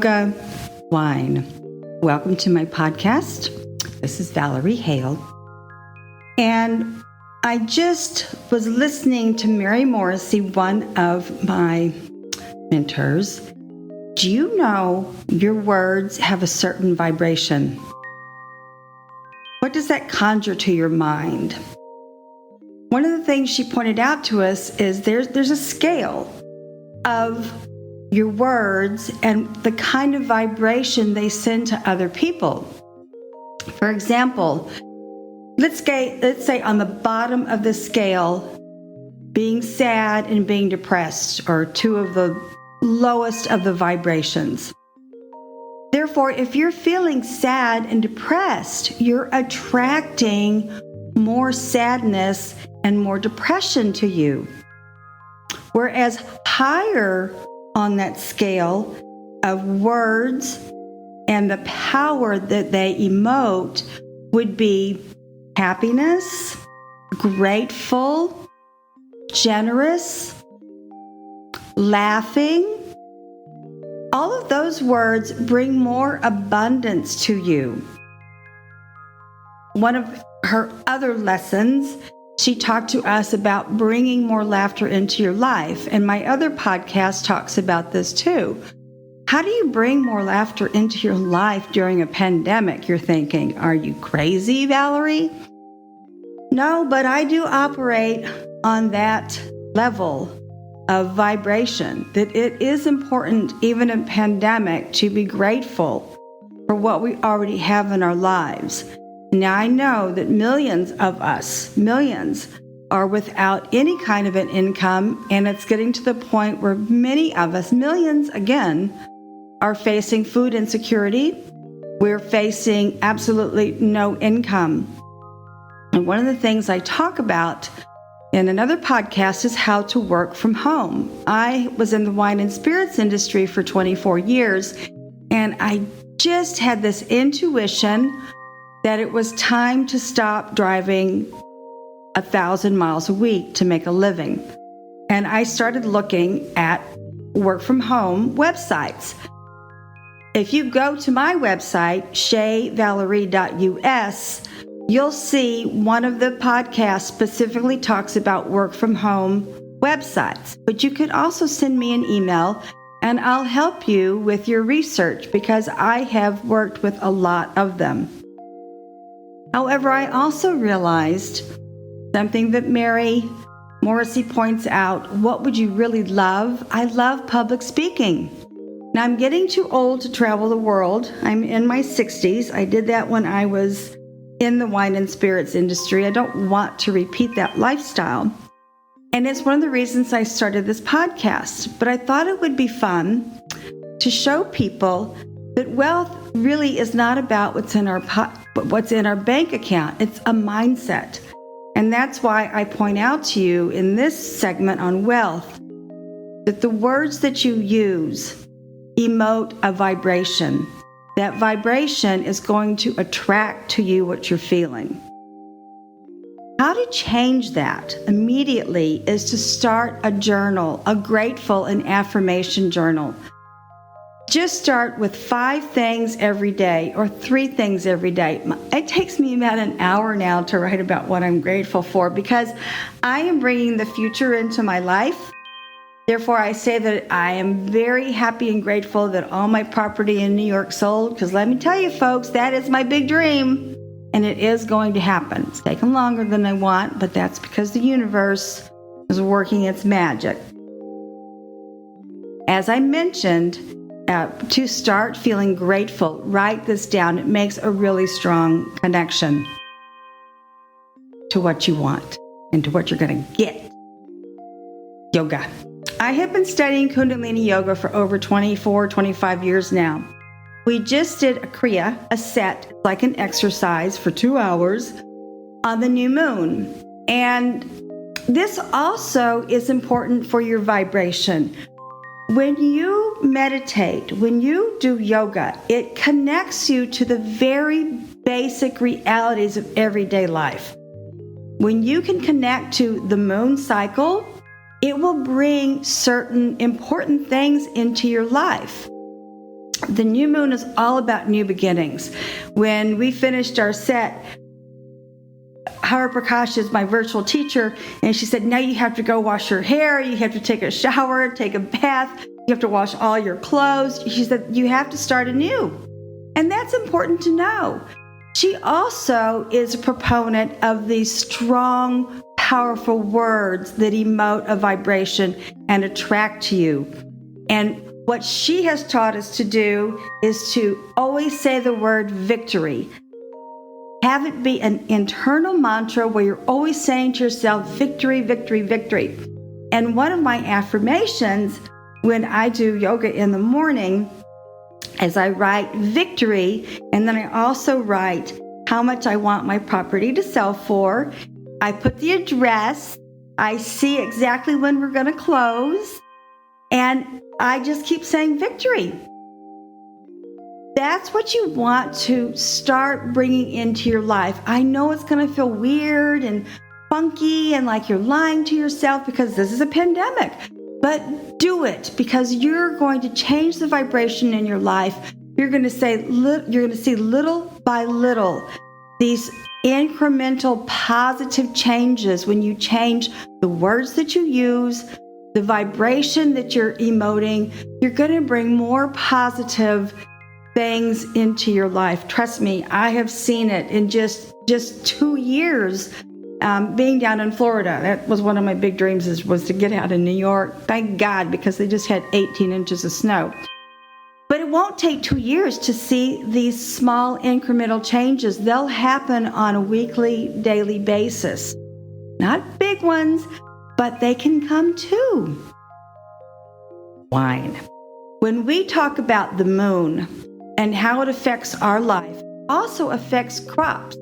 Yoga Wine. Welcome to my podcast. This is Valerie Hale. And I just was listening to Mary Morrissey, one of my mentors. Do you know your words have a certain vibration? What does that conjure to your mind? One of the things she pointed out to us is there's a scale of your words and the kind of vibration they send to other people. For example, let's say on the bottom of the scale, being sad and being depressed are two of the lowest of the vibrations. Therefore, if you're feeling sad and depressed, you're attracting more sadness and more depression to you. Whereas higher on that scale of words and the power that they emote would be happiness, grateful, generous, laughing. All of those words bring more abundance to you. One of her other lessons, she talked to us about bringing more laughter into your life. And my other podcast talks about this too. How do you bring more laughter into your life during a pandemic? You're thinking, are you crazy, Valerie? No, but I do operate on that level of vibration, that it is important, even in a pandemic, to be grateful for what we already have in our lives. Now, I know that millions of us, are without any kind of an income, and it's getting to the point where many of us, millions again, are facing food insecurity. We're facing absolutely no income. And one of the things I talk about in another podcast is how to work from home. I was in the wine and spirits industry for 24 years, and I just had this intuition that it was time to stop driving 1,000 miles a week to make a living. And I started looking at work from home websites. If you go to my website, shayvalerie.us, you'll see one of the podcasts specifically talks about work from home websites. But you could also send me an email and I'll help you with your research because I have worked with a lot of them. However, I also realized something that Mary Morrissey points out. What would you really love? I love public speaking. Now, I'm getting too old to travel the world. I'm in my 60s. I did that when I was in the wine and spirits industry. I don't want to repeat that lifestyle. And it's one of the reasons I started this podcast. But I thought it would be fun to show people that wealth really is not about what's in our bank account. It's a mindset. And that's why I point out to you in this segment on wealth that the words that you use emote a vibration. That vibration is going to attract to you what you're feeling. How to change that immediately is to start a journal, a grateful and affirmation journal. Just start with 5 things every day or 3 things every day. It takes me about an hour now to write about what I'm grateful for because I am bringing the future into my life. Therefore, I say that I am very happy and grateful that all my property in New York sold because let me tell you, folks, that is my big dream and it is going to happen. It's taken longer than I want, but that's because the universe is working its magic. As I mentioned, to start feeling grateful, write this down. It makes a really strong connection to what you want and to what you're going to get. Yoga. I have been studying Kundalini Yoga for over 25 years now. We just did a Kriya, a set, like an exercise for 2 hours on the new moon. And this also is important for your vibration. When you meditate, when you do yoga, it connects you to the very basic realities of everyday life. When you can connect to the moon cycle, it will bring certain important things into your life. The new moon is all about new beginnings. When we finished our set, Hariprakaash is my virtual teacher, and she said, now you have to go wash your hair, you have to take a shower, take a bath, you have to wash all your clothes. She said, you have to start anew. And that's important to know. She also is a proponent of these strong, powerful words that emote a vibration and attract to you. And what she has taught us to do is to always say the word victory. Have it be an internal mantra where you're always saying to yourself, victory, victory, victory. And one of my affirmations when I do yoga in the morning is I write victory, and then I also write how much I want my property to sell for. I put the address. I see exactly when we're going to close. And I just keep saying victory. That's what you want to start bringing into your life. I know it's going to feel weird and funky and like you're lying to yourself because this is a pandemic, but do it because you're going to change the vibration in your life. You're going to see little by little these incremental positive changes when you change the words that you use, the vibration that you're emoting. You're going to bring more positive things into your life. Trust me, I have seen it in just 2 years being down in Florida. That was one of my big dreams was to get out in New York. Thank God, because they just had 18 inches of snow. But it won't take 2 years to see these small incremental changes. They'll happen on a weekly, daily basis. Not big ones, but they can come too. Wine. When we talk about the moon and how it affects our life, also affects crops.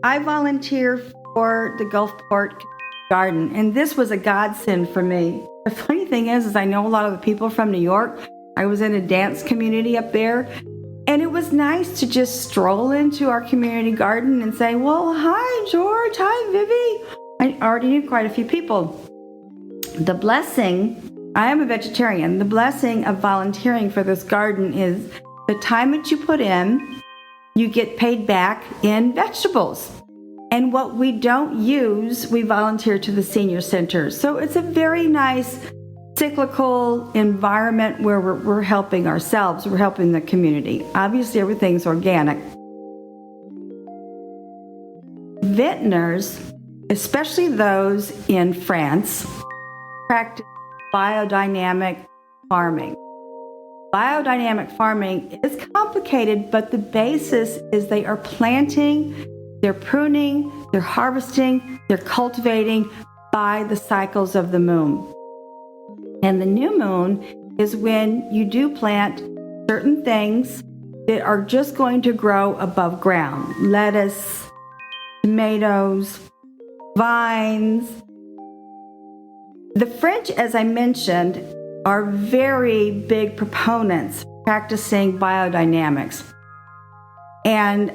I volunteer for the Gulfport Garden, and this was a godsend for me. The funny thing is I know a lot of the people from New York. I was in a dance community up there, and it was nice to just stroll into our community garden and say, well, hi, George. Hi, Vivi. I already knew quite a few people. The blessing, I am a vegetarian. The blessing of volunteering for this garden is the time that you put in, you get paid back in vegetables. And what we don't use, we volunteer to the senior center. So it's a very nice cyclical environment where we're helping ourselves, we're helping the community. Obviously, everything's organic. Vintners, especially those in France, practice biodynamic farming. Biodynamic farming is complicated, but the basis is they are planting, they're pruning, they're harvesting, they're cultivating by the cycles of the moon. And the new moon is when you do plant certain things that are just going to grow above ground. Lettuce, tomatoes, vines. The French, as I mentioned, are very big proponents practicing biodynamics. And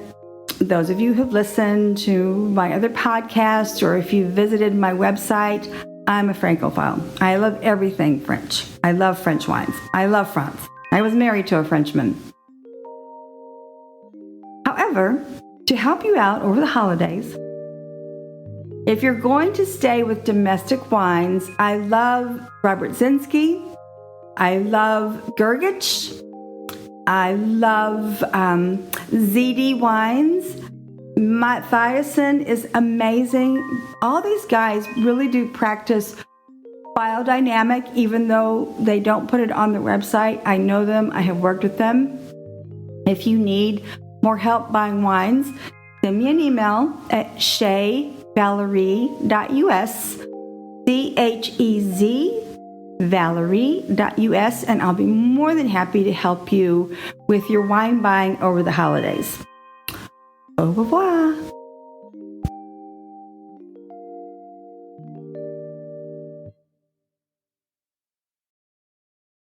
those of you who've listened to my other podcasts, or if you've visited my website, I'm a Francophile. I love everything French. I love French wines. I love France. I was married to a Frenchman. However, to help you out over the holidays, if you're going to stay with domestic wines, I love Robert Zinsky. I love Gurgich. I love ZD wines. Matthiasen is amazing. All these guys really do practice biodynamic, even though they don't put it on their website. I know them. I have worked with them. If you need more help buying wines, send me an email at shezvalerie.us, CHEZ Valerie.us, and I'll be more than happy to help you with your wine buying over the holidays. Au revoir.